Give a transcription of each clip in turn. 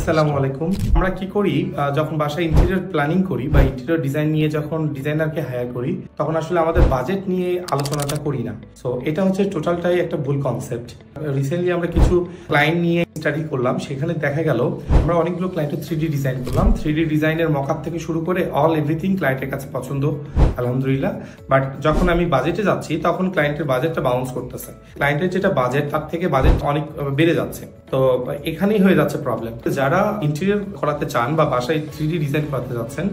আসসালামু আলাইকুম। আমরা কি করি যখন বাসায় ইন্টেরিয়র প্ল্যানিং করি বা ইন্টেরিয়র ডিজাইন নিয়ে যখন ডিজাইনারকে হায়ার করি তখন আসলে আমাদের বাজেট নিয়ে আলোচনাটা করি না। সো এটা হচ্ছে টোটালটাই একটা ভুল কনসেপ্ট। রিসেন্টলি আমরা কিছু ক্লায়েন্ট নিয়ে স্টাডি করলাম, সেখানে দেখা গেল আমরা অনেকগুলো ক্লায়েন্টের 3D ডিজাইন করলাম। 3D ডিজাইনের মকআপ থেকে শুরু করে অল এভরিথিং ক্লায়েন্টের কাছে পছন্দ, আলহামদুলিল্লাহ। বাট যখন আমি বাজেটে যাচ্ছি তখন ক্লায়েন্টের বাজেটটা বাউন্স করতেছে। ক্লায়েন্টের যেটা বাজেট তার থেকে বাজেট অনেক বেড়ে যাচ্ছে। তো এখানেই হয়ে যাচ্ছে প্রবলেম। যারা ইন্টেরিয়র করাতে চান বা বাসায় 3D ডিজাইন করাতে যাচ্ছেন,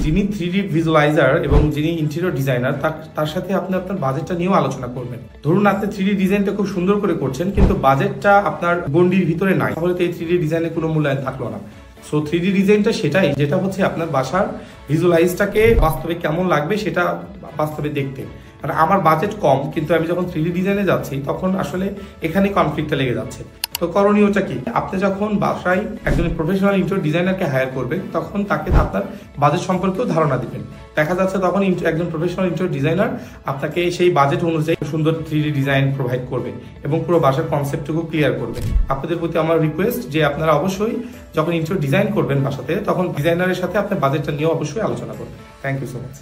যিনি 3D ভিজুয়ালাইজার এবং যিনি ইন্টেরিয়র ডিজাইনার তার সাথে আপনি আপনার বাজেটটা নিয়েও আলোচনা করবেন। ধরুন আপনি 3D ডিজাইনটা খুব সুন্দর করে করছেন কিন্তু বাজেটটা আপনার গন্ডির ভিতরে নাই, তাহলে তো এই 3D ডিজাইনের কোনো মূল্যায়ন থাকলো না। সো 3D ডিজাইনটা সেটাই, যেটা হচ্ছে আপনার বাসার ভিজুয়ালাইজটাকে বাস্তবে কেমন লাগবে সেটা বাস্তবে দেখতে। আর আমার বাজেট কম কিন্তু আমি যখন 3D ডিজাইনে যাচ্ছি তখন আসলে এখানে কনফ্লিক্টটা লেগে যাচ্ছে। তো করণীয়টা কি? আপনি যখন বাসায় একজন প্রফেশনাল ইন্টেরিয়র ডিজাইনারকে হায়ার করবেন তখন তাকে আপনার বাজেট সম্পর্কেও ধারণা দিবেন। দেখা যাচ্ছে তখন একজন প্রফেশনাল ইন্টেরিয়র ডিজাইনার আপনাকে সেই বাজেট অনুযায়ী সুন্দর 3D ডিজাইন প্রোভাইড করবে এবং পুরো বাসার কনসেপ্টটুকু ক্লিয়ার করবে। আপনাদের প্রতি আমার রিকোয়েস্ট যে আপনারা অবশ্যই যখন ইন্টেরিয়র ডিজাইন করবেন বাসাতে তখন ডিজাইনারের সাথে আপনার বাজেটটা নিয়েও অবশ্যই আলোচনা করবেন। Thank you so much.